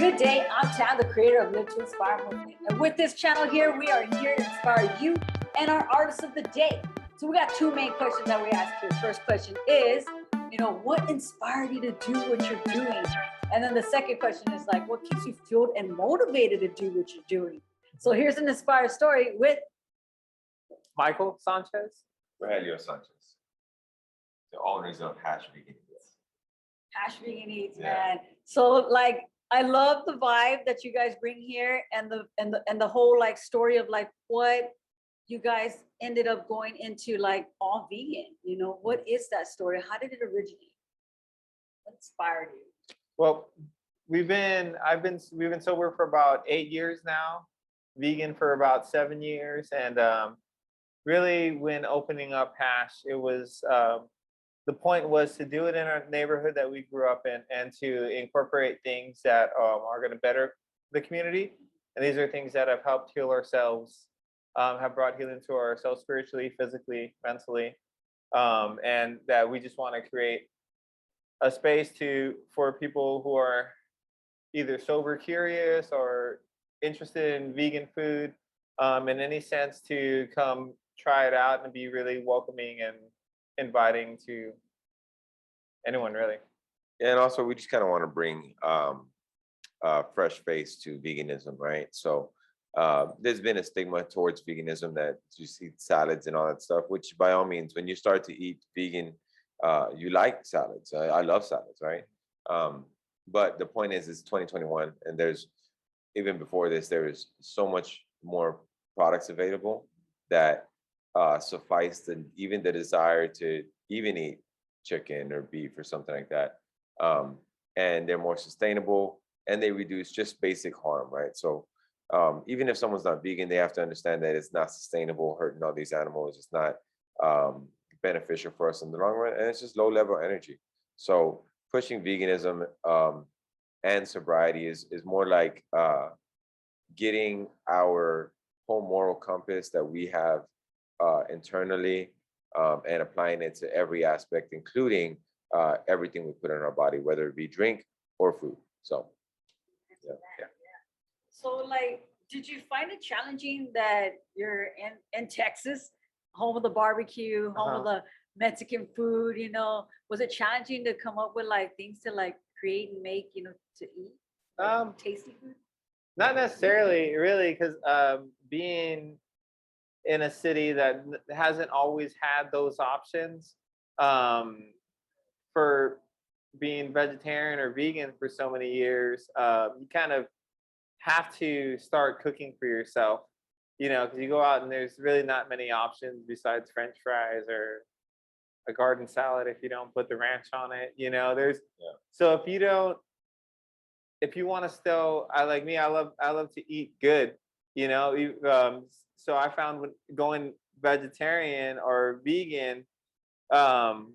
Good day, I'm Tad, the creator of Live to Inspire Movement. And with this channel here, we are here to inspire you and our artists of the day. So we got two main questions that we ask here. First question is, what inspired you to do what you're doing? And then the second question is like, what keeps you fueled and motivated to do what you're doing? So here's an inspired story with Michael Sanchez. Rogelio Sanchez, the owners of Hash Vegan Eats. Hash Vegan Eats, Yeah. man. So like, I love the vibe that you guys bring here, and the whole like story of like what you guys ended up going into, like all vegan. What is that story? How did it originate? What inspired you? Well, we've been sober for about 8 years now, vegan for about 7 years, and really when opening up Hash, it was the point was to do it in our neighborhood that we grew up in and to incorporate things that are going to better the community. And these are things that have helped heal ourselves, have brought healing to ourselves spiritually, physically, mentally, and that we just want to create a space for people who are either sober curious or interested in vegan food, in any sense, to come try it out and be really welcoming and inviting to anyone, really. And also, we just kind of want to bring a fresh face to veganism, right? So there's been a stigma towards veganism that you see salads and all that stuff, which by all means, when you start to eat vegan, you like salads. I love salads, right? But the point is, it's 2021, and there's, even before this, there is so much more products available that suffice even the desire to even eat chicken or beef or something like that. And they're more sustainable, and they reduce just basic harm, right? So even if someone's not vegan, they have to understand that it's not sustainable, hurting all these animals. It's not beneficial for us in the long run, and it's just low level energy. So pushing veganism and sobriety is more like getting our whole moral compass that we have internally and applying it to every aspect, including everything we put in our body, whether it be drink or food. So, yeah. So like, did you find it challenging that you're in Texas, home of the barbecue, home of the Mexican food? Was it challenging to come up with like things to like create and make, to eat tasty food? Not necessarily, really, because being in a city that hasn't always had those options for being vegetarian or vegan for so many years, you kind of have to start cooking for yourself, because you go out and there's really not many options besides French fries or a garden salad if you don't put the ranch on it. So if you want to still, I love to eat good, so I found when going vegetarian or vegan, in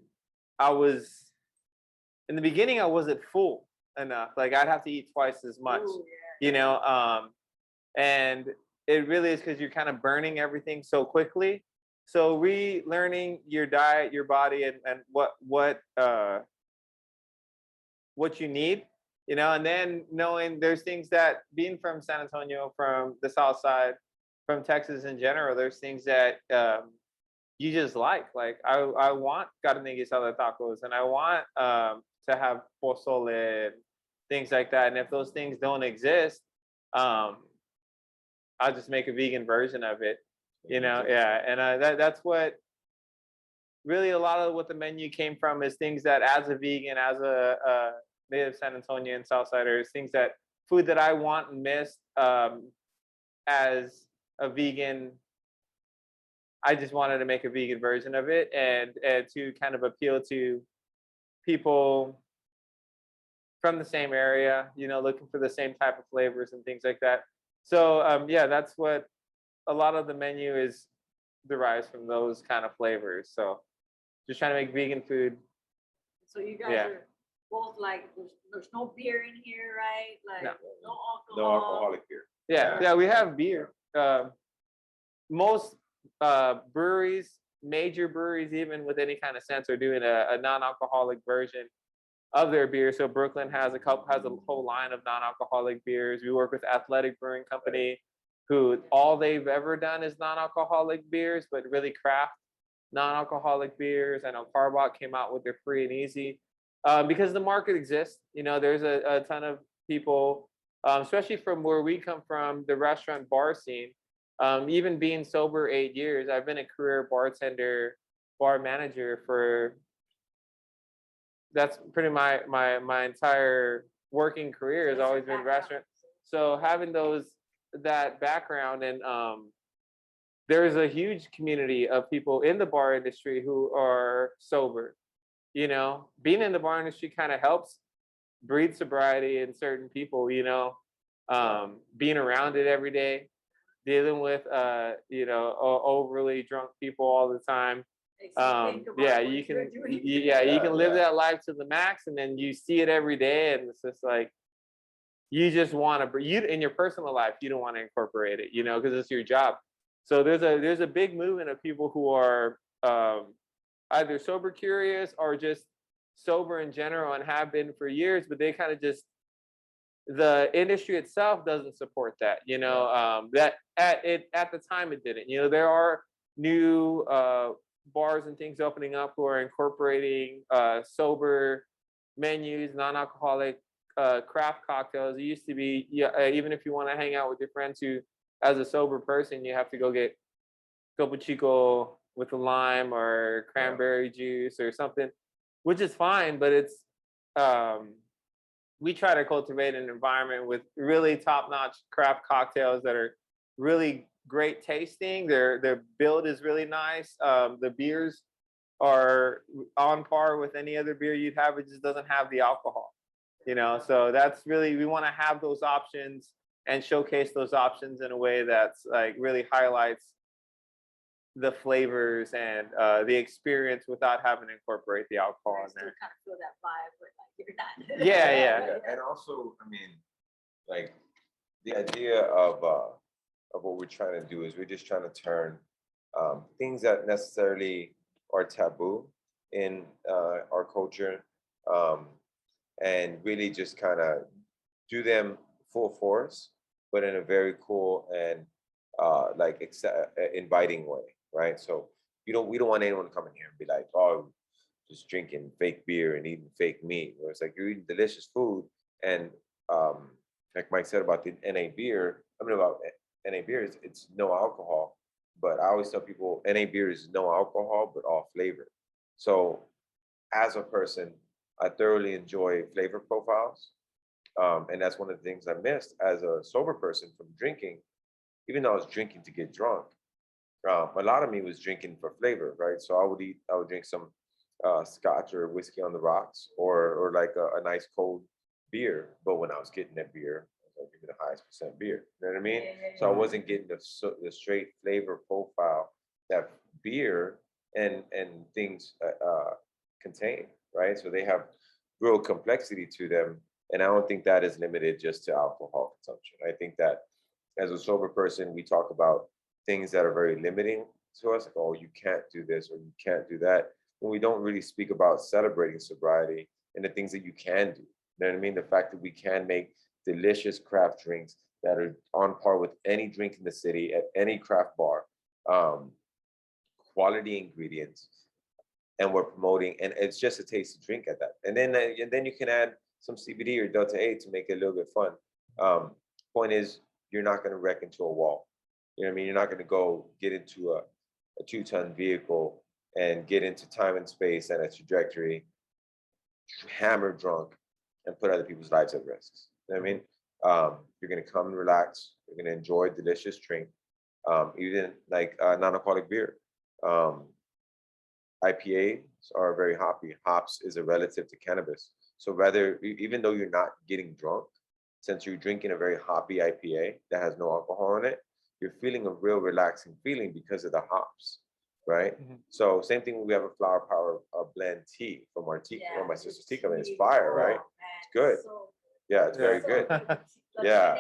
the beginning I wasn't full enough. Like I'd have to eat twice as much. Ooh, yeah. And it really is because you're kind of burning everything so quickly. So relearning your diet, your body, and what you need, and then knowing there's things that, being from San Antonio, from the South Side, from Texas in general, there's things that you just like I want carne guisada tacos, and I want to have pozole and things like that. And if those things don't exist, I'll just make a vegan version of it, yeah. And that's what really a lot of what the menu came from, is things that, as a vegan, as a native San Antonian Southsider, is things that, food that I want and miss as a vegan. I just wanted to make a vegan version of it, and to kind of appeal to people from the same area, looking for the same type of flavors and things like that. So yeah, that's what a lot of the menu is, derives from those kind of flavors. So just trying to make vegan food. So you guys are both like, there's no beer in here, right? Like no alcohol. No alcoholic beer. Yeah, we have beer. Most breweries, major breweries, even with any kind of sense, are doing a non-alcoholic version. of their beers. So Brooklyn has a whole line of non-alcoholic beers. We work with Athletic Brewing Company, who all they've ever done is non-alcoholic beers, but really craft non-alcoholic beers. I know Carbot came out with their free and easy, because the market exists. You know, there's a ton of people, especially from where we come from, the restaurant bar scene. Even being sober 8 years, I've been a career bartender, bar manager for, that's pretty my entire working career has always been restaurant. So having that background, and there is a huge community of people in the bar industry who are sober. You know, being in the bar industry kind of helps breed sobriety in certain people. You know, being around it every day, dealing with overly drunk people all the time. You can live that life to the max, and then you see it every day, and it's just like you just want to, you in your personal life, you don't want to incorporate it, you know, because it's your job. So there's a big movement of people who are either sober curious or just sober in general and have been for years, but they kind of just, the industry itself doesn't support that, you know. That at the time it didn't. You know, there are new bars and things opening up who are incorporating sober menus, non-alcoholic craft cocktails. It used to be, even if you want to hang out with your friends who, as a sober person, you have to go get Topo Chico with a lime or cranberry juice or something, which is fine, but it's we try to cultivate an environment with really top-notch craft cocktails that are really great tasting. Their build is really nice. The beers are on par with any other beer you'd have. It just doesn't have the alcohol, you know. So that's really, we want to have those options and showcase those options in a way that's like really highlights the flavors and the experience without having to incorporate the alcohol in there. Kind of feel that vibe, but like you're not. Yeah. And also, I mean, like the idea of what we're trying to do is we're just trying to turn things that necessarily are taboo in our culture, and really just kind of do them full force, but in a very cool and inviting way, right? So we don't want anyone to come in here and be like, oh, just drinking fake beer and eating fake meat. Where it's like you're eating delicious food, and like Mike said about the NA beer, it's no alcohol. But I always tell people NA beer is no alcohol, but all flavor. So as a person, I thoroughly enjoy flavor profiles. And that's one of the things I missed as a sober person from drinking. Even though I was drinking to get drunk, a lot of me was drinking for flavor, right? So I would drink some scotch or whiskey on the rocks, or like a nice cold beer. But when I was getting that beer, I was like, give me the highest percent beer. You know what I mean? So I wasn't getting the straight flavor profile that beer and things contain, right? So they have real complexity to them. And I don't think that is limited just to alcohol consumption. I think that as a sober person, we talk about things that are very limiting to us, like, oh, you can't do this or you can't do that. When we don't really speak about celebrating sobriety and the things that you can do. You know what I mean? The fact that we can make delicious craft drinks that are on par with any drink in the city at any craft bar, quality ingredients, and we're promoting, and it's just a tasty drink at that. And then you can add some CBD or Delta 8 to make it a little bit fun. Point is, you're not going to wreck into a wall. You know what I mean? You're not going to go get into a 2-ton vehicle and get into time and space and a trajectory, hammered drunk, and put other people's lives at risk. You know what I mean? You're going to come and relax. You're going to enjoy a delicious drink, even like non-alcoholic beer. IPAs are very hoppy. Hops is a relative to cannabis. So even though you're not getting drunk, since you're drinking a very hoppy IPA that has no alcohol in it, you're feeling a real relaxing feeling because of the hops, right? Mm-hmm. So same thing when we have a Flower Power blend tea from our my sister's tea company. It's fire, right? It's good. Yeah, it's very good. Yeah.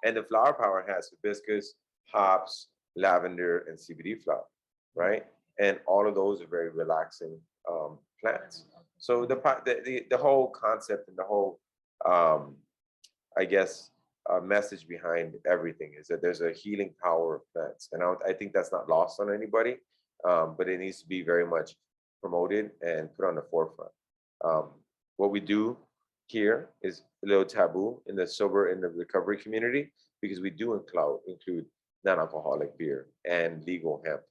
And the Flower Power has hibiscus, hops, lavender, and CBD flower, right? And all of those are very relaxing plants. So the whole concept and the whole, I guess, message behind everything is that there's a healing power of plants, and I think that's not lost on anybody, but it needs to be very much promoted and put on the forefront. What we do here is a little taboo in the recovery community, because we do include non-alcoholic beer and legal hemp.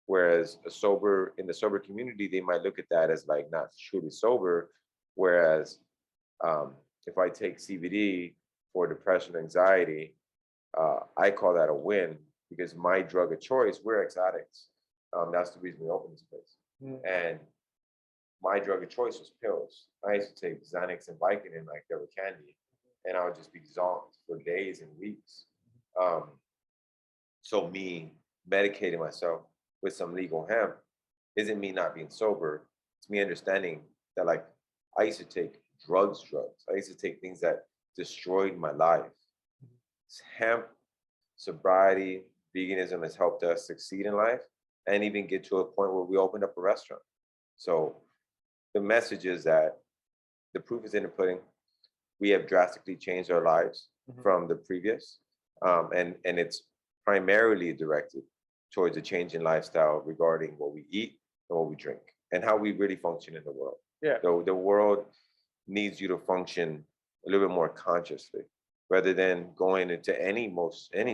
Whereas in the sober community, they might look at that as like not truly sober. Whereas if I take CBD for depression, anxiety, I call that a win, because my drug of choice, we're ex-addicts. That's the reason we opened this place. And my drug of choice was pills. I used to take Xanax and Vicodin like they were candy, and I would just be zonked for days and weeks. So me medicating myself with some legal hemp isn't me not being sober. It's me understanding that, like, I used to take drugs. I used to take things that destroyed my life. Hemp, sobriety, veganism has helped us succeed in life and even get to a point where we opened up a restaurant. So the message is that the proof is in the pudding. We have drastically changed our lives from the previous, and it's primarily directed towards a change in lifestyle regarding what we eat and what we drink and how we really function in the world. Yeah. The world needs you to function a little bit more consciously, rather than going into any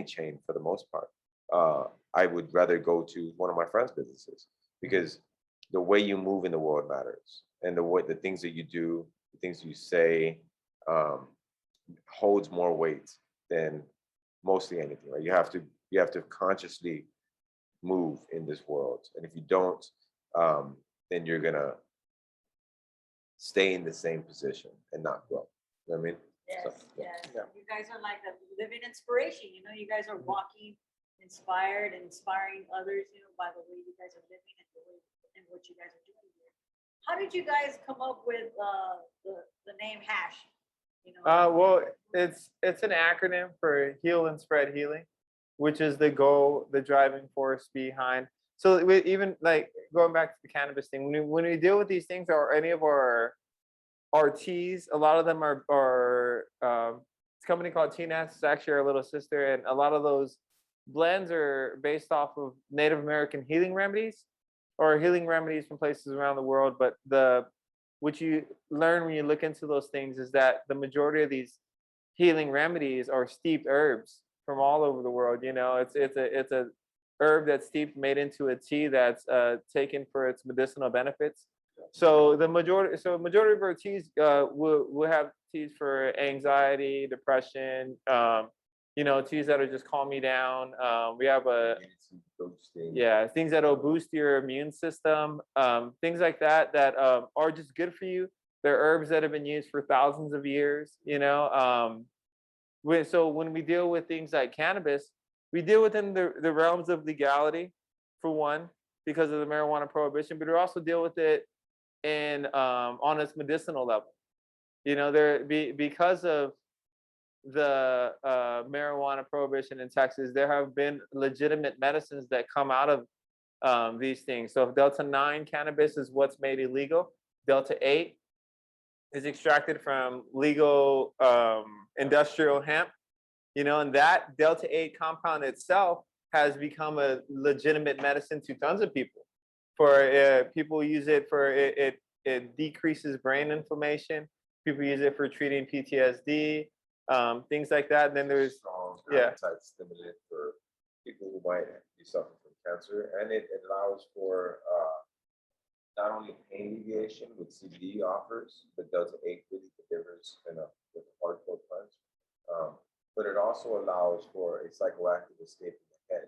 chain for the most part. I would rather go to one of my friends' businesses, because the way you move in the world matters, and the things that you do, the things you say, holds more weight than mostly anything. Right? You have to consciously move in this world, and if you don't, then you're gonna stay in the same position and not grow. You know what I mean? Yes, So, yes. yeah. You guys are like a living inspiration. You know, you guys are walking inspired and inspiring others, you know, by the way you guys are living and the way and what you guys are doing here. How did you guys come up with the name Hash? You know, Well, it's an acronym for Heal and Spread Healing, which is the goal, the driving force behind. So even like going back to the cannabis thing, when we deal with these things, or any of our teas, a lot of them are it's a company called TNS. It's actually our little sister, and a lot of those blends are based off of Native American healing remedies, or healing remedies from places around the world. But what you learn when you look into those things is that the majority of these healing remedies are steeped herbs from all over the world. You know, it's a herb that's steeped, made into a tea that's taken for its medicinal benefits. So the majority of our teas will have teas for anxiety, depression, you know, teas that'll just calm me down. We have things that'll boost your immune system, things like that are just good for you. They're herbs that have been used for thousands of years, you know. So when we deal with things like cannabis, we deal within the realms of legality, for one, because of the marijuana prohibition, but we also deal with it in on its medicinal level. You know, because of the marijuana prohibition in Texas, there have been legitimate medicines that come out of these things. So if Delta-9 cannabis is what's made illegal, Delta-8 is extracted from legal industrial hemp, you know, and that Delta-8 compound itself has become a legitimate medicine to tons of people. For people use it for it decreases brain inflammation. People use it for treating PTSD, things like that. And then there's strong yeah. appetite stimulant for people who might be suffering from cancer, and it allows for not only pain alleviation, with CBD offers, but Delta-8 really delivers with a hardcore punch. But it also allows for a psychoactive escape from the head.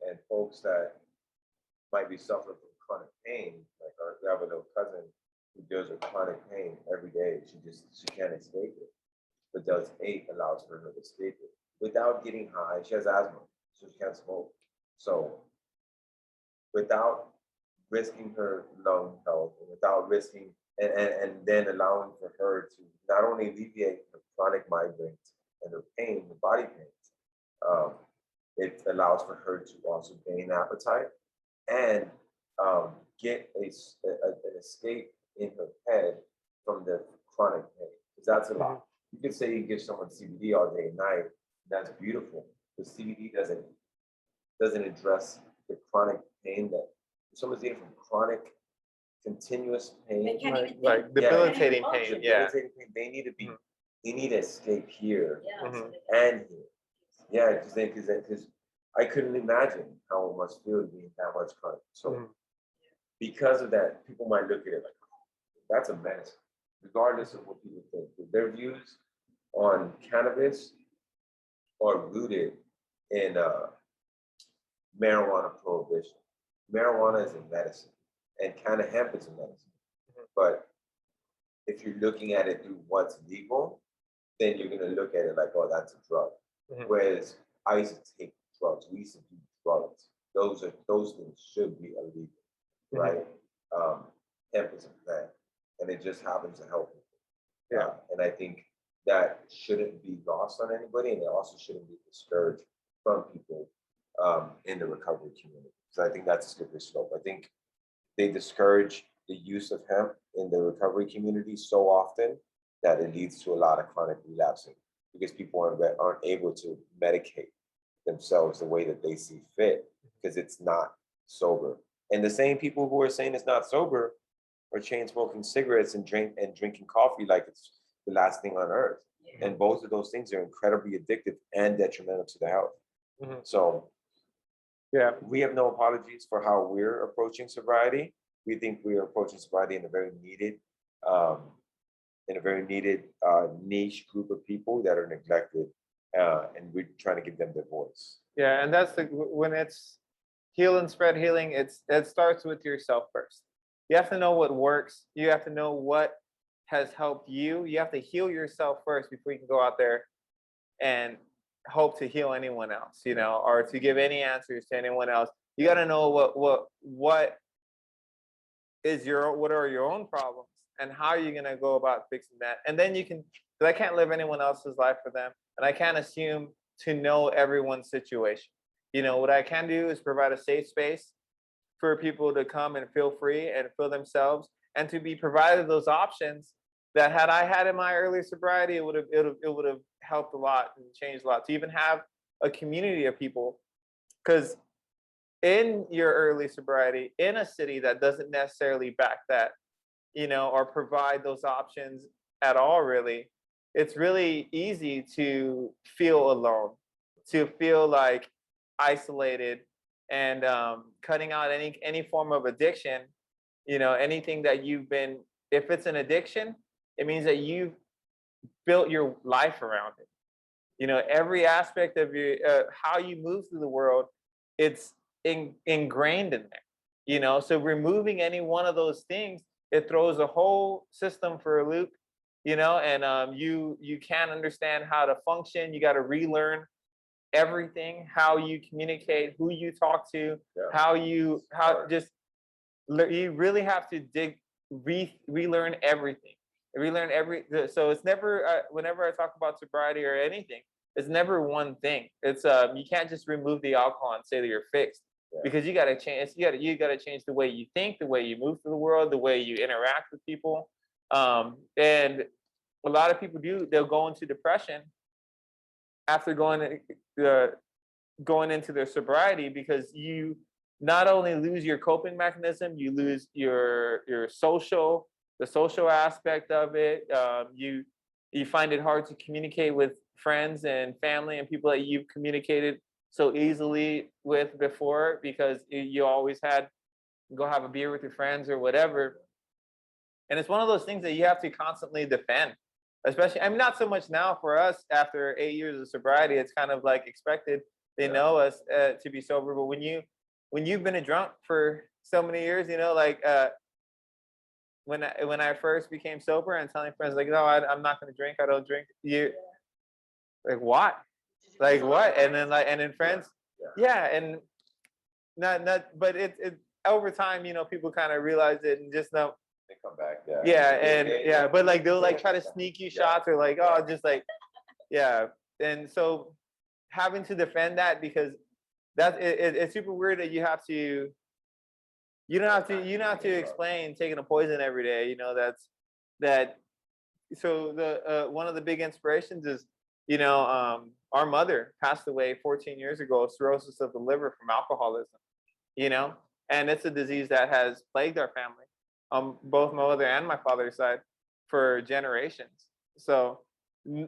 And folks that might be suffering from chronic pain, like we have a little cousin who deals with chronic pain every day. She can't escape it. But Delta-8 allows for her to escape it without getting high. She has asthma, so she can't smoke. So without risking her lung health, without risking, and then allowing for her to not only alleviate her chronic migraines and her pain, her body pains, it allows for her to also gain appetite and get an escape in her head from the chronic pain, because that's a lot. You could say you give someone CBD all day and night, that's beautiful, but CBD doesn't address the chronic pain that if someone's eating from chronic, continuous They pain. can't even think. Like Yeah. debilitating Can't even pain. Yeah. debilitating pain, they need to be, Mhm. they need to escape here Yeah, so Mhm. they can't- and here. Yeah, because I couldn't imagine how it must feel to be in that much chronic. So Mhm. because of that, people might look at it like, that's a medicine, regardless of what people think. But their views on cannabis are rooted in marijuana prohibition. Marijuana is a medicine, and kind of hemp is a medicine. But if you're looking at it through what's legal, then you're gonna look at it like, oh, that's a drug. Mhm. Whereas I used to take drugs. We used to do drugs. Those things should be illegal, Mhm. right? Hemp is a plant, and it just happens to help people. Yeah. And I think that shouldn't be lost on anybody, and it also shouldn't be discouraged from people in the recovery community. So I think that's a slippery slope. I think they discourage the use of hemp in the recovery community so often that it leads to a lot of chronic relapsing because people aren't able to medicate themselves the way that they see fit because it's not sober. And the same people who are saying it's not sober are chain smoking cigarettes and drinking coffee like it's the last thing on earth. Yeah. And both of those things are incredibly addictive and detrimental to the health. Mhm. So Yeah. we have no apologies for how we're approaching sobriety. We think we are approaching sobriety in a very needed, niche group of people that are neglected, and we're trying to give them their voice. Yeah, and that's when it's heal and spread healing, it starts with yourself first. You have to know what works. You have to know what has helped you. You have to heal yourself first before you can go out there and hope to heal anyone else, or to give any answers to anyone else. You got to know what are your own problems and how are you going to go about fixing that. And then you can, because I can't live anyone else's life for them, and I can't assume to know everyone's situation. What I can do is provide a safe space for people to come and feel free and feel themselves, and to be provided those options that had I had in my early sobriety, it would have helped a lot and changed a lot. To even have a community of people, because in your early sobriety, in a city that doesn't necessarily back that, or provide those options at all, really, it's really easy to feel alone, to feel like isolated, and cutting out any form of addiction. Anything that you've been, if it's an addiction, it means that you've built your life around it. Every aspect of your how you move through the world, it's ingrained in there. So removing any one of those things, it throws the whole system for a loop. And you can't understand how to function. You got to relearn everything, how you communicate, who you talk to, Yeah. you really have to relearn everything, so it's never, whenever I talk about sobriety or anything, it's never one thing. It's you can't just remove the alcohol and say that you're fixed. Yeah. Because you got to change, you got to change the way you think, the way you move through the world, the way you interact with people. And a lot of people they'll go into depression after going into their sobriety, because you not only lose your coping mechanism, you lose the social aspect of it. You find it hard to communicate with friends and family and people that you've communicated so easily with before, because you always had go have a beer with your friends or whatever. And it's one of those things that you have to constantly defend, especially, I mean, not so much now for us after 8 years of sobriety, it's kind of like expected. They know us to be sober, but when you've been a drunk for so many years, when I first became sober and telling friends like, no, I'm not going to drink, I don't drink, like, what? Like, what? And then friends, and but it over time, people kind of realize it and just know. They come back. But like they'll like try to sneak you shots, or like, oh, just like, and so having to defend that, because it's super weird that you don't have to explain taking a poison every day. that so the one of the big inspirations is, our mother passed away 14 years ago of cirrhosis of the liver from alcoholism, and it's a disease that has plagued our family, both my mother and my father's side, for generations. So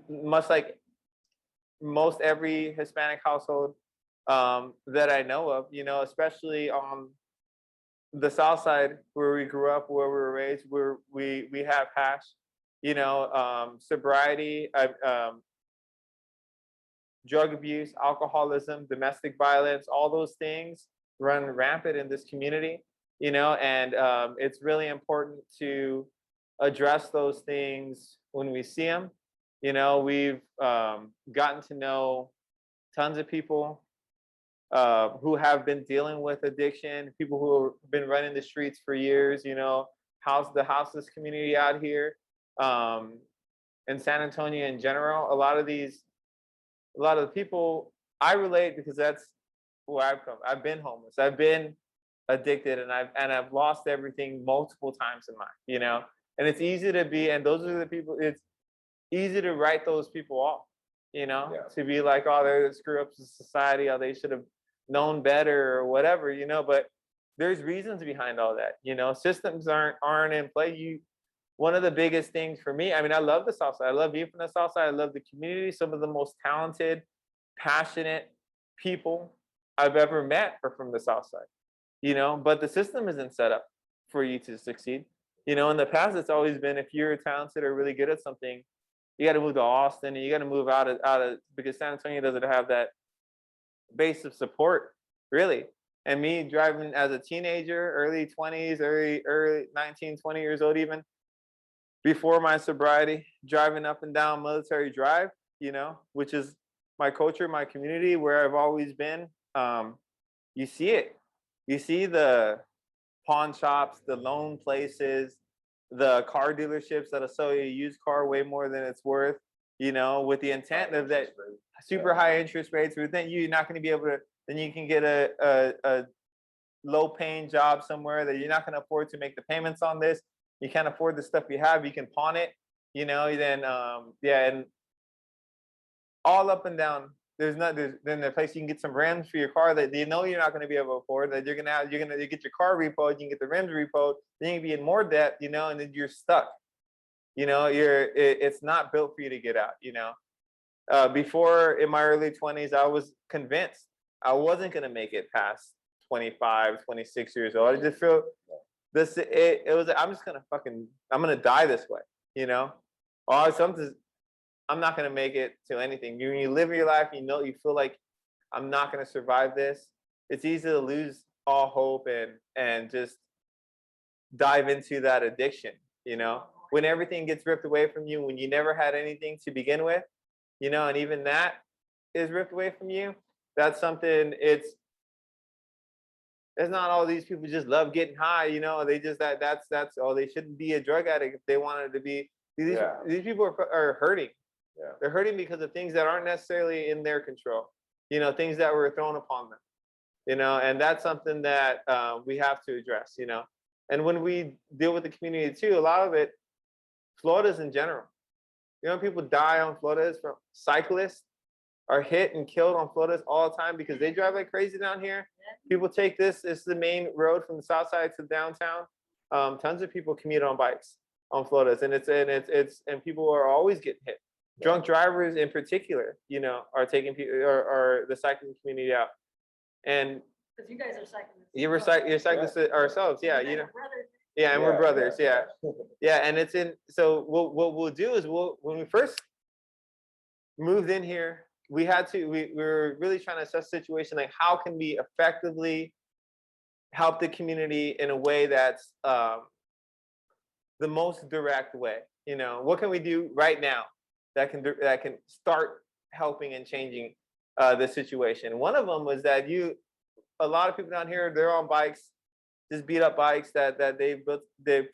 much like most every Hispanic household that I know of, especially on the South Side where we grew up, where we were raised, where we have hash, sobriety, drug abuse, alcoholism, domestic violence, all those things run rampant in this community, and it's really important to address those things when we see them. We've gotten to know tons of people who have been dealing with addiction, people who have been running the streets for years, the houseless community out here in San Antonio in general. A lot of the people I relate because that's where I've come. I've been homeless. I've been addicted, and I've lost everything multiple times in life, and it's easy to be, and those are the people, it's easy to write those people off, to be like, oh, they're the screw ups of society, or they should have known better or whatever, but there's reasons behind all that, systems aren't in play. One of the biggest things for me, I mean, I love the South Side. I love being from the South Side. I love the community. Some of the most talented, passionate people I've ever met are from the South Side, but the system isn't set up for you to succeed. In the past, it's always been, if you're talented or really good at something, you got to move to Austin, and you got to move out of because San Antonio doesn't have that base of support, really. And me driving as a teenager, early 20s, early 19, 20 years old, even before my sobriety, driving up and down Military Drive, which is my culture, my community, where I've always been. You see it. You see the pawn shops, the loan places, the car dealerships that'll sell you a used car way more than it's worth, with the intent of that super high interest rates. But then you're not going to be able to, then you can get a low paying job somewhere that you're not going to afford to make the payments on this. You can't afford the stuff you have, you can pawn it, then and all up and down. There's then the place you can get some rims for your car that you're not going to be able to afford, that you're gonna get your car repoed, you can get the rims repoed, then you can be in more debt, and then you're stuck. It's not built for you to get out. Before, in my early 20s, I was convinced I wasn't going to make it past 25, 26 years old. I just feel I'm just going to I'm going to die this way, or something. I'm not going to make it to anything. When you live your life, you feel like I'm not going to survive this. It's easy to lose all hope and just dive into that addiction, when everything gets ripped away from you, when you never had anything to begin with, and even that is ripped away from you. That's something. It's not all these people just love getting high, they just that's they shouldn't be a drug addict if they wanted to be. These people are hurting. Yeah. They're hurting because of things that aren't necessarily in their control, things that were thrown upon them, and that's something that we have to address, and when we deal with the community too, a lot of it, Florida's in general, people die on Florida's, from cyclists are hit and killed on Florida's all the time because they drive like crazy down here. People take it's the main road from the South Side to downtown. Tons of people commute on bikes on Florida's, and people are always getting hit. Drunk drivers in particular, are taking people or the cycling community out. And Because you guys are cyclists. you're cyclists ourselves, yeah, You guys are brothers. yeah, and we're Yeah, brothers, yeah. yeah, and it's in. So what we'll do is when we first moved in here, we were really trying to assess the situation, like how can we effectively help the community in a way that's the most direct way. What can we do right now that can start helping and changing the situation? One of them was that a lot of people down here, they're on bikes, just beat up bikes that they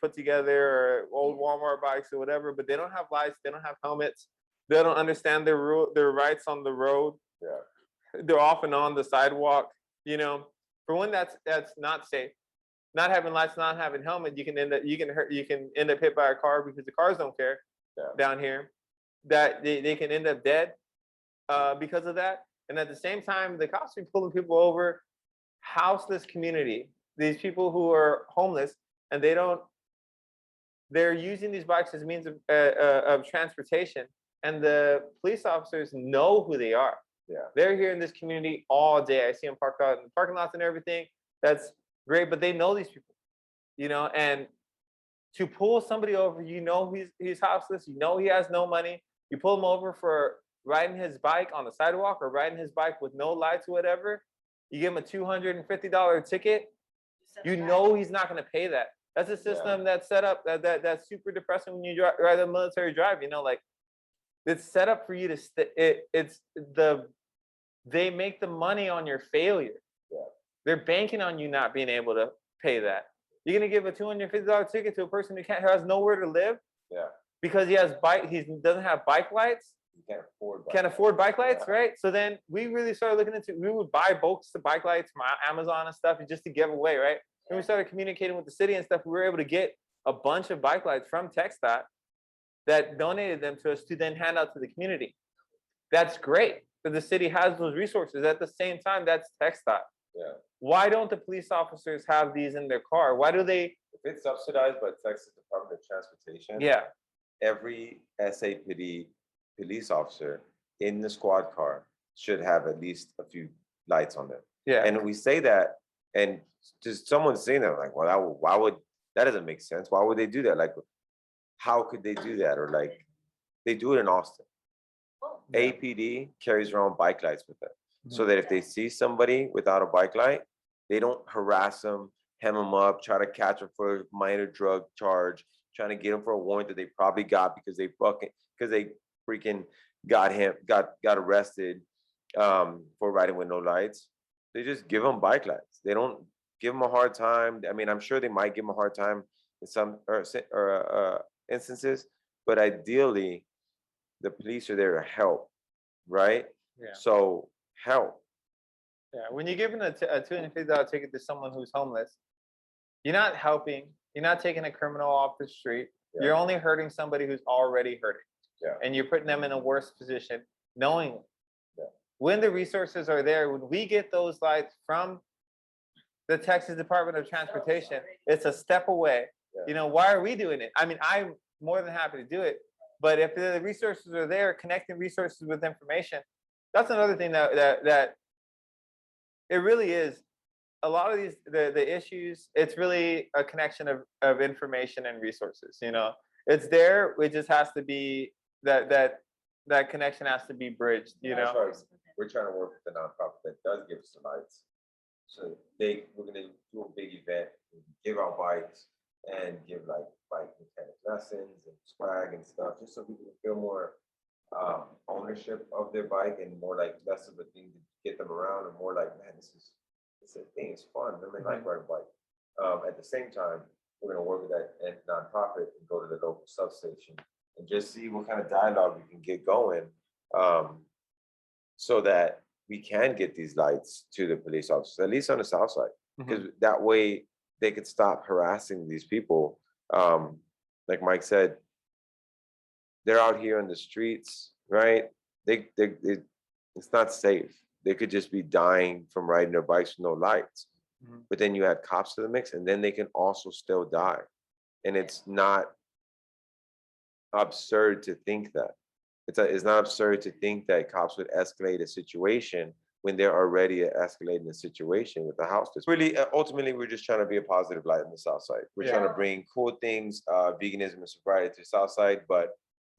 put together, or old Walmart bikes or whatever, but they don't have lights, they don't have helmets, they don't understand their rights on the road. Yeah. They're often on the sidewalk. For one, that's not safe. not having lights, not having helmet, you can end up hit by a car because the cars don't care down here. That they can end up dead because of that. And at the same time, the cops are pulling people over, houseless community. These people who are homeless and they're using these bikes as means of transportation. And the police officers know who they are. Yeah. They're here in this community all day. I see them parked out in the parking lots and everything. That's great, but they know these people, and to pull somebody over, he's houseless, he has no money. You pull him over for riding his bike on the sidewalk or riding his bike with no lights or whatever. You give him a $250 ticket. He's not going to pay that. That's a system that's set up that's super depressing when you ride a military drive. It's set up for you to they make the money on your failure. Yeah. They're banking on you not being able to pay that. You're gonna give a $250 ticket to a person who has nowhere to live. Yeah. Because he doesn't have bike lights. You can't Can't afford bike lights, right? So then we really started looking into. We would buy bolts to bike lights from Amazon and stuff, just to give away, right? And we started communicating with the city and stuff. We were able to get a bunch of bike lights from TxDOT that donated them to us to then hand out to the community. That's great that the city has those resources. At the same time, that's TxDOT. Yeah. Why don't the police officers have these in their car? Why do they? If it's subsidized by Texas Department of Transportation, Yeah. every SAPD police officer in the squad car should have at least a few lights on them. Yeah. And we say that, and just someone saying that, like, well, why would that doesn't make sense? Why would they do that? Like, how could they do that? Or like, they do it in Austin. APD carries around bike lights with them, so that if they see somebody without a bike light, they don't harass them, hem them up, try to catch them for a minor drug charge, trying to get them for a warrant that they probably got because they freaking got arrested for riding with no lights. They just give them bike lights. They don't give them a hard time. I mean, I'm sure they might give them a hard time in some instances, but ideally, the police are there to help, right? Yeah. So help. Yeah. When you're giving a $250 ticket to someone who's homeless, you're not helping. You're not taking a criminal off the street. Yeah. You're only hurting somebody who's already hurting. Yeah. And you're putting them in a worse position knowingly. Yeah. When the resources are there, when we get those lights from the Texas Department of Transportation, it's a step away. Yeah. Why are we doing it? I mean, I'm more than happy to do it. But if the resources are there, connecting resources with information, that's another thing that it really is. A lot of these the issues, it's really a connection of information and resources. It's there. It just has to be that connection has to be bridged. That's right. We're trying to work with the nonprofit that does give us the lights. So we're gonna do a big event, give out bikes, and give like bike mechanic lessons and swag and stuff, just so people can feel more ownership of their bike and more like less of a thing to get them around and more like, man, it's a thing, it's fun. I mean, like riding a bike. At the same time, we're gonna work with that nonprofit and go to the local substation and just see what kind of dialogue we can get going, so that we can get these lights to the police officers, at least on the south side, because that way they could stop harassing these people. Like Mike said, they're out here on the streets, right? It's not safe. They could just be dying from riding their bikes with no lights. But then you add cops to the mix, and then they can also still die. And it's not absurd to think that. It's not absurd to think that cops would escalate a situation when they're already escalating the situation with the house. Really, ultimately, we're just trying to be a positive light on the south side. We're trying to bring cool things, veganism and sobriety to the south side. But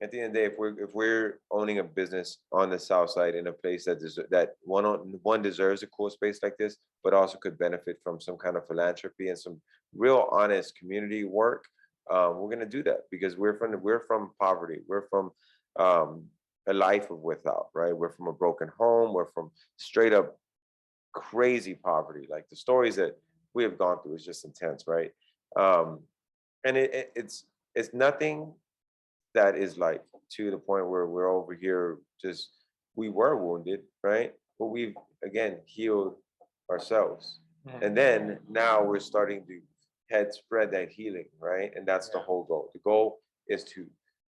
at the end of the day, if we're owning a business on the south side in a place that one deserves a cool space like this, but also could benefit from some kind of philanthropy and some real honest community work, we're gonna do that because we're from poverty. We're from a life of without, right? We're from a broken home. We're from straight up crazy poverty. Like the stories that we have gone through is just intense, right? And it's nothing that is like to the point where we're over here we were wounded, right? But we've again healed ourselves. And then now we're starting to had spread that healing, right? And that's the Yeah. whole goal. The goal is to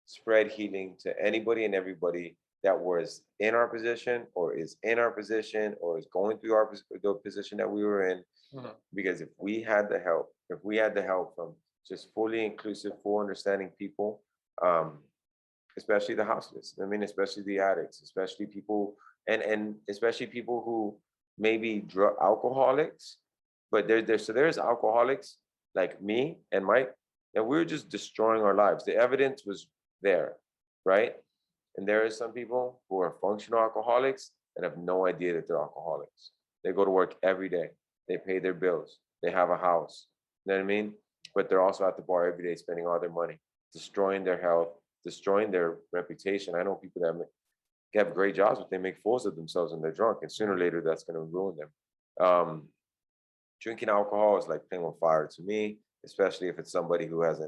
spread healing to anybody and everybody that was in our position or is in our position or is going through the position that we were in. Mhm. Because if we had the help from just fully inclusive, full understanding people, um, especially the houseless. I mean, especially the addicts, especially people, and especially people who may be drug alcoholics, but there's alcoholics like me and Mike, and we were just destroying our lives. The evidence was there, right? And there are some people who are functional alcoholics and have no idea that they're alcoholics. They go to work every day. They pay their bills. They have a house. You know what I mean? But they're also at the bar every day spending all their money, destroying their health, destroying their reputation. I know people that have great jobs, but they make fools of themselves when they're drunk, and sooner or later that's going to ruin them. Drinking alcohol is like playing with fire to me, especially if it's somebody who has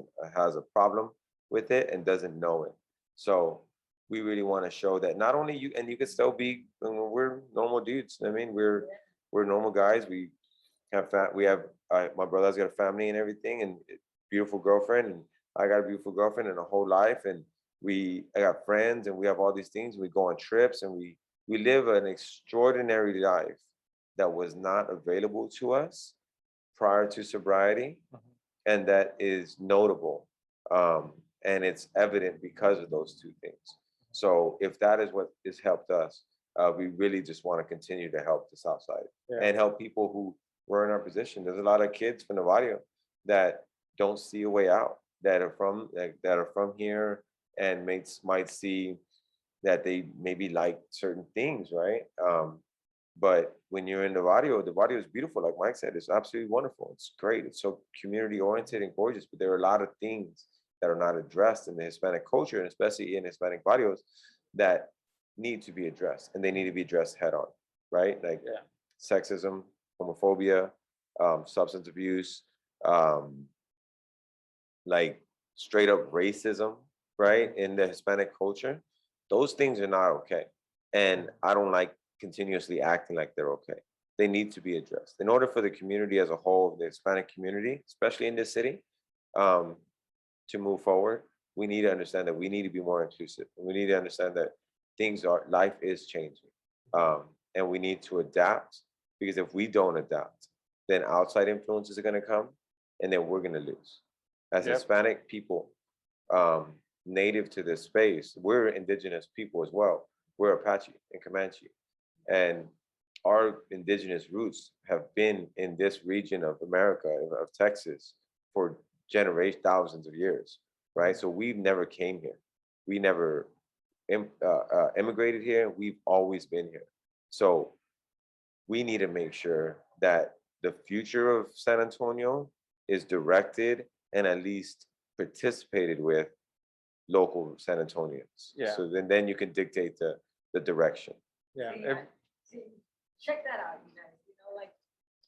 a problem with it and doesn't know it. So we really want to show that not only you, and you can still be. I mean, we're normal dudes. I mean, we're normal guys. We have my brother's got a family and everything, and beautiful girlfriend, and I got a beautiful girlfriend and a whole life, and I got friends, and we have all these things. We go on trips, and we live an extraordinary life that was not available to us prior to sobriety, Mhm. and that is notable, and it's evident because of those two things. So if that is what has helped us, we really just want to continue to help the South Side Yeah. and help people who were in our position. There's a lot of kids from the barrio that don't see a way out, that are from here and might see that they maybe like certain things, right? But when you're in the barrio is beautiful, like Mike said, it's absolutely wonderful. It's great. It's so community oriented and gorgeous. But there are a lot of things that are not addressed in the Hispanic culture, and especially in Hispanic barrios, that need to be addressed, and they need to be addressed head on, right? Like Yeah. sexism, homophobia, substance abuse, um, like straight up racism, right? In the Hispanic culture, those things are not okay. And I don't like continuously acting like they're okay. They need to be addressed. In order for the community as a whole, the Hispanic community, especially in this city, um, to move forward, we need to understand that we need to be more inclusive. We need to understand that life is changing. And we need to adapt, because if we don't adapt, then outside influences are going to come, and then we're going to lose. As Yep. Hispanic people, native to this space, we're indigenous people as well. We're Apache and Comanche. And our indigenous roots have been in this region of America, of Texas, for thousands of years, right? So we never came here. We never immigrated here. We've always been here. So we need to make sure that the future of San Antonio is directed and at least participated with local San Antonians. Yeah. So then you can dictate the direction. Yeah. See, see, check that out, you guys. You know, like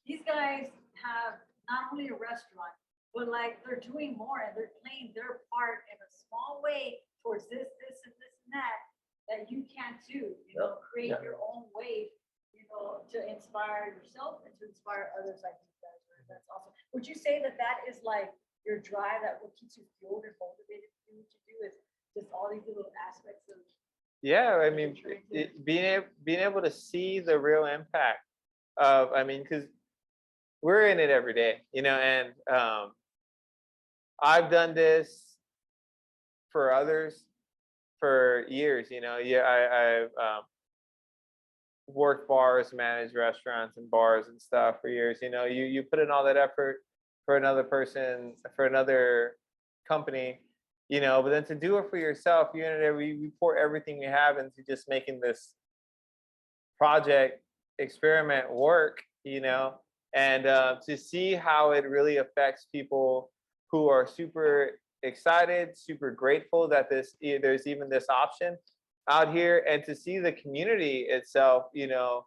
these guys have not only a restaurant, but like they're doing more and they're playing their part in a small way towards this, and that you can't do. You know, create Yeah. your own wave. You know, to inspire yourself and to inspire others like you guys. Right? That's awesome. Would you say that is like your drive, that what keeps you fueled and motivated you to do is just all these little aspects of Yeah, I mean, being able to see the real impact of, I mean, because we're in it every day, you know, and I've done this for others for years, you know. Yeah, I've worked bars, managed restaurants and bars and stuff for years. You know, you put in all that effort for another person, for another company, you know, but then to do it for yourself, you know, we pour everything we have into just making this project experiment work, you know, and to see how it really affects people who are super excited, super grateful that there's even this option out here, and to see the community itself, you know,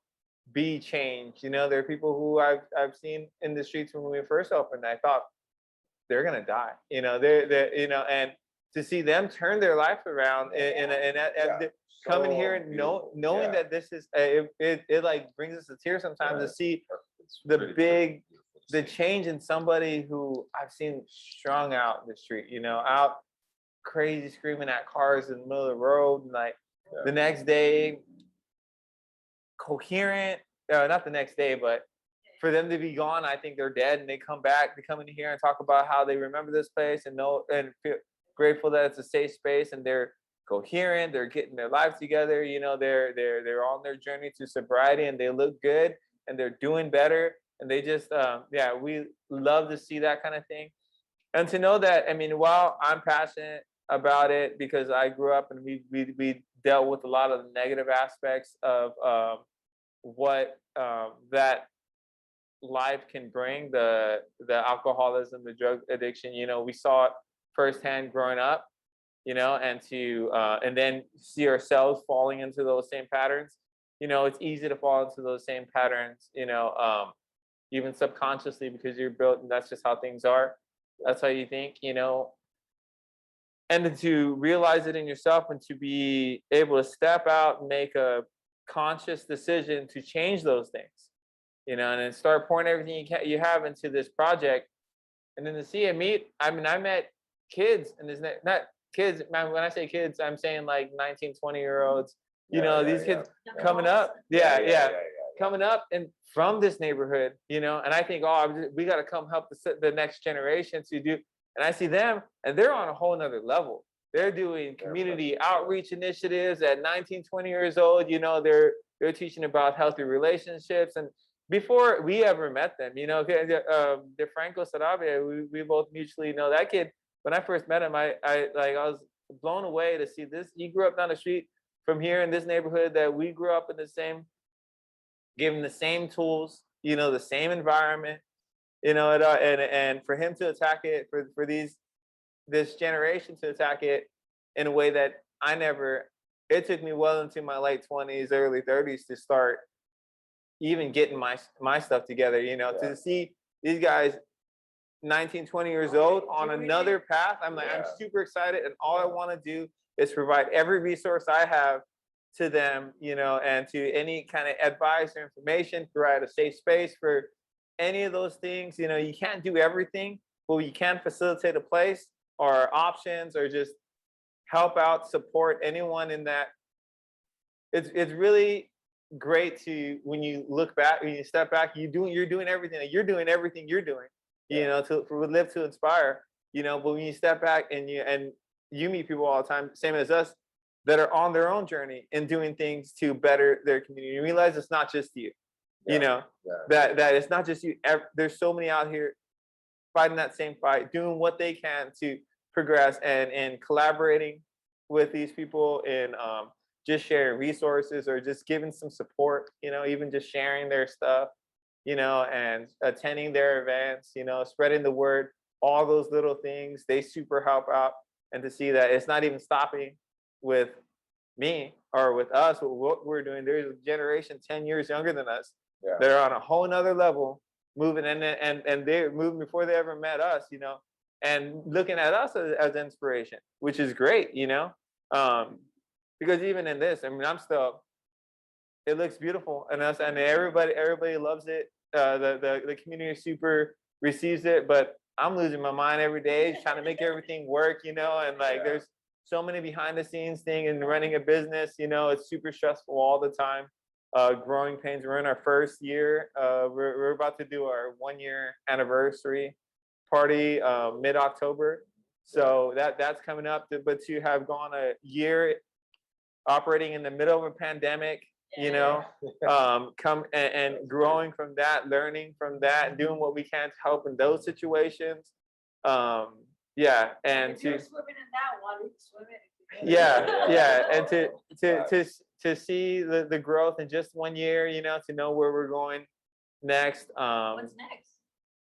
be changed. You know, there are people who I've seen in the streets when we first opened. I thought they're gonna die. You know, they're you know, and to see them turn their life around coming here and knowing Yeah. that this is it like brings us to tears sometimes to see It's the really big beautiful. the change in somebody who I've seen strung out in the street, out crazy screaming at cars in the middle of the road, and like the next day, coherent, not the next day, but for them to be gone, I think they're dead, and they come back, they come in here and talk about how they remember this place and know and feel grateful that it's a safe space, and they're coherent, they're getting their lives together, they're on their journey to sobriety, and they look good, and they're doing better, and they just we love to see that kind of thing. And to know that, I mean, while I'm passionate about it because I grew up and we dealt with a lot of the negative aspects of what that life can bring, the alcoholism, the drug addiction, we saw it firsthand growing up, and then see ourselves falling into those same patterns. It's easy to fall into those same patterns, even subconsciously, because you're built, and that's just how things are. That's how you think, and then to realize it in yourself and to be able to step out and make a conscious decision to change those things, and then start pouring everything you have into this project, and then to see it meet. I mean, I met kids, and there's not kids, man, when I say kids, I'm saying like 19, 20-year-olds, these kids coming up, coming up and from this neighborhood, and I think, we got to come help the next generation to do. And I see them, and they're on a whole nother level. They're doing community outreach initiatives at 19, 20 years old. They're teaching about healthy relationships. And before we ever met them, DeFranco Sarabia, we both mutually know that kid. When I first met him, I was blown away to see this. He grew up down the street from here in this neighborhood that we grew up in, given the same tools, the same environment, and for him to attack it, for this generation to attack it in a way that it took me well into my late 20s, early 30s to start even getting my stuff together, to see these guys 19, 20 years old on another path. I'm super excited, and all I want to do is provide every resource I have to them, and to any kind of advice or information, provide a safe space for any of those things. You can't do everything, but you can facilitate a place or options, or just help out, support anyone in that. It's really great to, when you look back, when you step back, you're doing everything you're doing, to live to inspire, but when you step back and you meet people all the time, same as us, that are on their own journey and doing things to better their community. You realize it's not just you, that it's not just you. There's so many out here fighting that same fight, doing what they can to progress, and collaborating with these people, and just sharing resources, or just giving some support, even just sharing their stuff, and attending their events, spreading the word, all those little things, they super help out. And to see that it's not even stopping with me or with us, with what we're doing. There's a generation 10 years younger than us. They're on a whole nother level, moving, and they're moving before they ever met us, and looking at us as inspiration, which is great, because even in this, I mean, it looks beautiful, and everybody loves it. The community super receives it, but I'm losing my mind every day trying to make everything work, and there's so many behind the scenes things, and running a business, it's super stressful all the time. Growing pains. We're in our first year. We're about to do our 1-year anniversary party mid-October. So that's coming up. But to have gone a year operating in the middle of a pandemic, come and growing from that, learning from that, doing what we can to help in those situations. And If to you're swimming in that one, swim in. and to see the growth in just 1 year, to know where we're going next. What's next?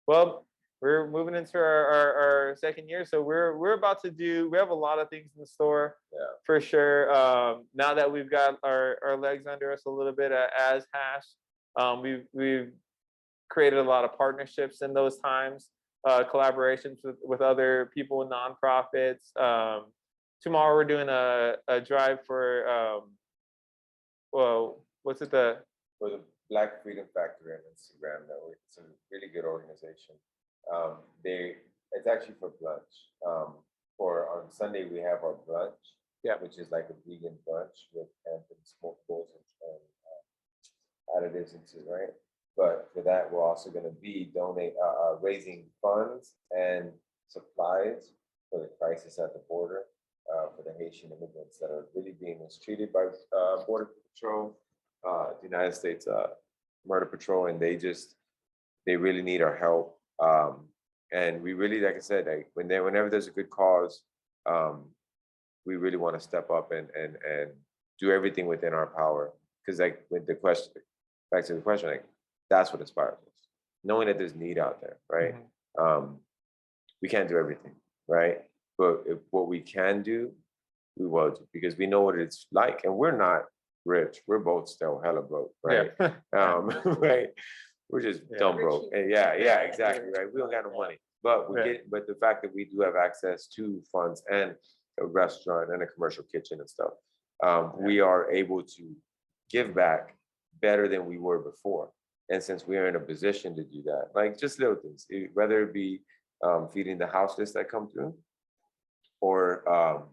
Well, we're moving into our second year, so we're about to we have a lot of things in the store, for sure. Now that we've got our legs under us a little bit as Hash, we've created a lot of partnerships in those times, collaborations with other people, nonprofits. Tomorrow we're doing a drive for what's it, Black Freedom Factory on Instagram. It's a really good organization. It's actually for brunch. For on Sunday we have our brunch, Yeah. which is like a vegan brunch with hemp and smokables and additives into it, right? But for that, we're also going to be raising funds and supplies for the crisis at the border for the Haitian immigrants that are really being mistreated by Border Patrol, the United States Border Patrol, and they really need our help. And we really, like I said, like whenever there's a good cause, we really want to step up and do everything within our power. Because like with the question, back to the question, like that's what inspires us, knowing that there's need out there, right? We can't do everything, right? But what we can do, we will do, because we know what it's like, and we're not rich. We're both still hella broke, right? Yeah. Right? We're just dumb Rich broke. people. And yeah, exactly, right? We don't got no money, but but the fact that we do have access to funds and a restaurant and a commercial kitchen and stuff, we are able to give back better than we were before. And since we are in a position to do that, like just little things, whether it be feeding the houseless that come through, or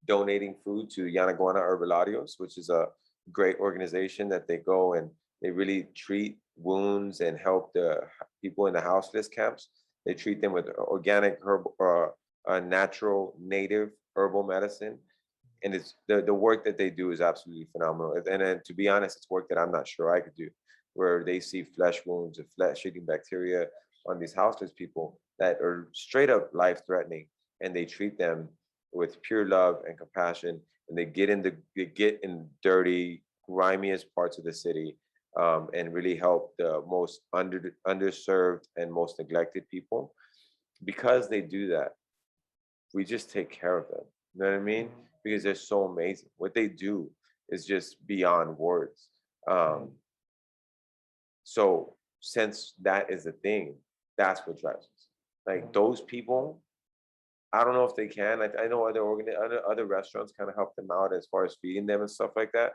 donating food to Yanaguana Herbolarios, which is a great organization that they go and they really treat wounds and help the people in the houseless camps. They treat them with organic herb, natural, native herbal medicine. And it's the work that they do is absolutely phenomenal. And then, to be honest, it's work that I'm not sure I could do, where they see flesh wounds and flesh-eating bacteria on these houseless people that are straight up life-threatening, and they treat them with pure love and compassion. And they get in dirty, grimiest parts of the city, and really help the most underserved and most neglected people. Because they do that, we just take care of them. You know what I mean? Because they're so amazing. What they do is just beyond words. So since that is a thing, that's what drives us. Like those people, I don't know if they can. I know other restaurants kind of help them out as far as feeding them and stuff like that.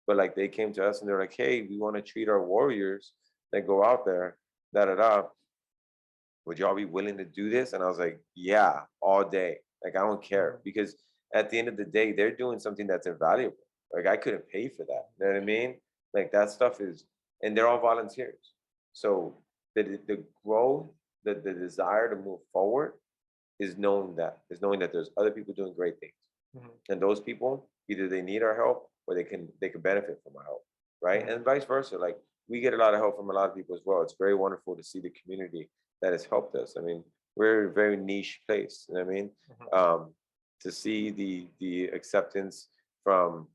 But like they came to us and they're like, "Hey, we want to treat our warriors that go out there, da da da. Would y'all be willing to do this?" And I was like, "Yeah, all day. Like I don't care," because at the end of the day, they're doing something that's invaluable. Like I couldn't pay for that. You know what I mean? Like that stuff is, and they're all volunteers. So the growth, the desire to move forward is knowing that there's other people doing great things, and those people either they need our help or they can benefit from our help, right? And vice versa. Like we get a lot of help from a lot of people as well. It's very wonderful to see the community that has helped us. I mean, we're a very niche place. You know what I mean? To see the acceptance from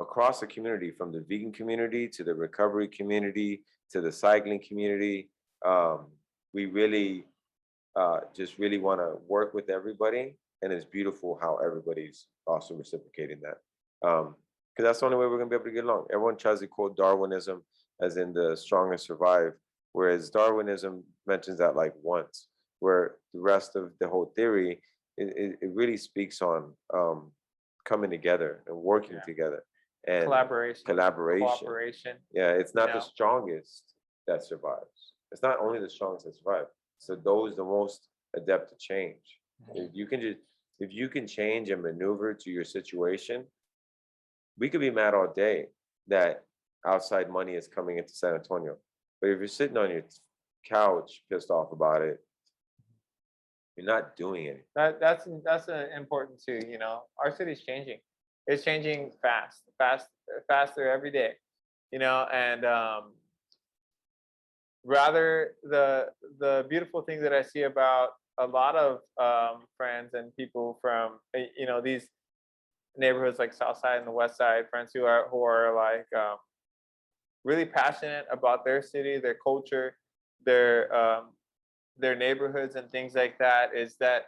across the community, from the vegan community to the recovery community to the cycling community, we really just really want to work with everybody, and it's beautiful how everybody's also reciprocating that. Because that's the only way we're gonna be able to get along. Everyone tries to quote Darwinism as in the strongest survive, whereas Darwinism mentions that like once, where the rest of the whole theory, it really speaks on coming together and working together and Collaboration. Cooperation. Yeah, it's not the know? strongest that survives. It's not only the strongest that survive. So those the most adept to change. If you can change and maneuver to your situation, we could be mad all day that outside money is coming into San Antonio. But if you're sitting on your couch pissed off about it, you're not doing anything. That's important too. You know, our city's changing. It's changing faster every day. You know, and rather the beautiful thing that I see about a lot of friends and people from these neighborhoods like South Side and the West Side, friends who are like really passionate about their city, their culture, their neighborhoods and things like that, is that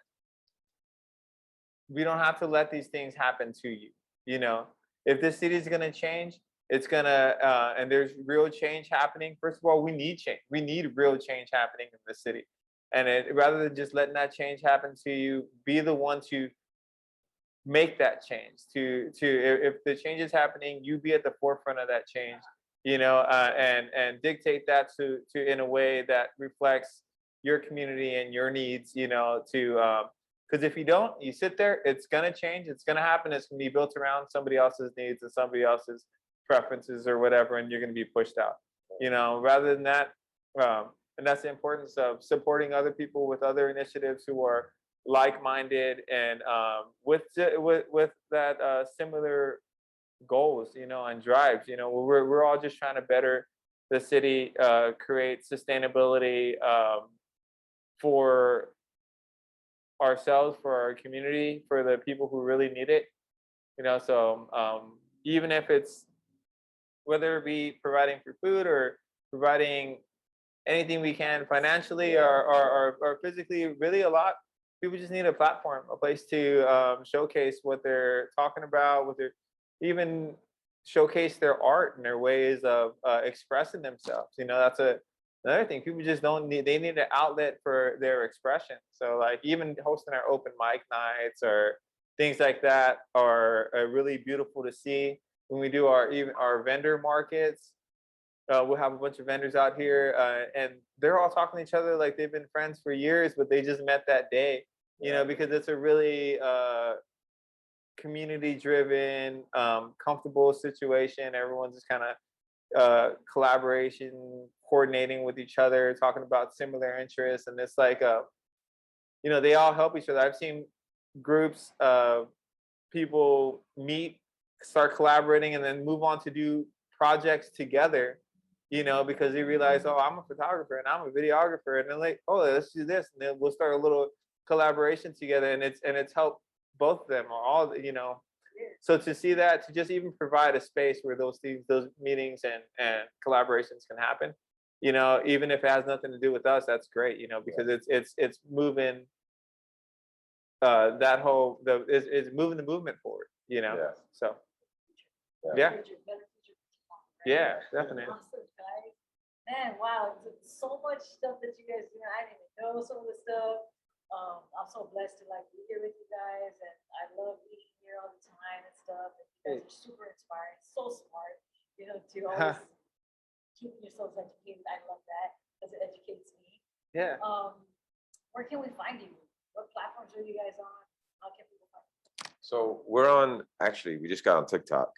we don't have to let these things happen to you. You know, if this city is gonna change, it's gonna and there's real change happening. First of all, we need change. We need real change happening in the city. And rather than just letting that change happen to you, be the one to make that change. If the change is happening, you be at the forefront of that change. and dictate that to in a way that reflects your community and your needs, because if you don't, you sit there, it's gonna change, it's gonna happen, it's gonna be built around somebody else's needs and somebody else's preferences or whatever, and you're gonna be pushed out, rather than that. And that's the importance of supporting other people with other initiatives who are like-minded and with that similar goals, and drives. We're all just trying to better the city, create sustainability for ourselves, for our community, for the people who really need it. So even if it's whether it be providing for food or providing anything we can financially or physically, really a lot. People just need a platform, a place to showcase what they're talking about, what they're even showcase their art and their ways of expressing themselves. That's another thing. People just don't need, they need an outlet for their expression. So like even hosting our open mic nights or things like that are really beautiful to see. When we do our vendor markets, we'll have a bunch of vendors out here, and they're all talking to each other like they've been friends for years, but they just met that day, because it's a really community-driven, comfortable situation. Everyone's just kind of collaboration, coordinating with each other, talking about similar interests, and it's like, they all help each other. I've seen groups of people meet, start collaborating, and then move on to do projects together. Because they realize, oh, I'm a photographer and I'm a videographer, and then like, oh, let's do this, and then we'll start a little collaboration together, and it's helped both of them or all. So to see that, to just even provide a space where those things, those meetings and collaborations can happen, even if it has nothing to do with us, that's great, because it's moving that whole it's moving the movement forward, so yeah. Yeah, definitely. Awesome, guys. Man, wow, so much stuff that you guys do. I didn't even know some of the stuff. I'm so blessed to like be here with you guys, and I love being here all the time and stuff. And you guys are super inspiring, so smart. To always keep yourselves educated. I love that because it educates me. Yeah. Where can we find you? What platforms are you guys on? How can people find you? So we're on, actually, we just got on TikTok.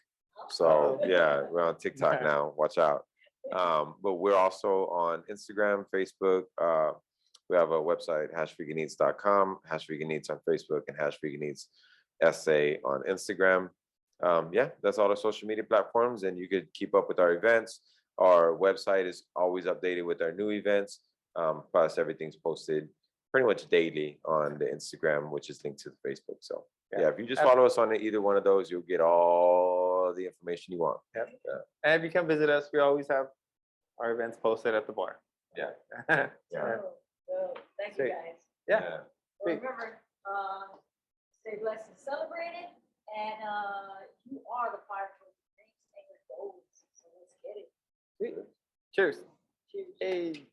So yeah, we're on TikTok now. Watch out. But we're also on Instagram, Facebook. We have a website, hashveganeats.com, hashveganeats on Facebook, and hashveganeats SA on Instagram. Yeah, that's all the social media platforms, and you could keep up with our events. Our website is always updated with our new events. Plus, everything's posted pretty much daily on the Instagram, which is linked to the Facebook. So yeah, if you just follow us on either one of those, you'll get all the information you want. Yep. And if you come visit us, we always have our events posted at the bar. Yeah. Yeah. So, thank you Sweet. guys. Yeah. Well, Sweet. remember, stay blessed and celebrated. And you are the fire for your dreams and your goals. So let's get it. Sweet. Cheers. Cheers. Hey.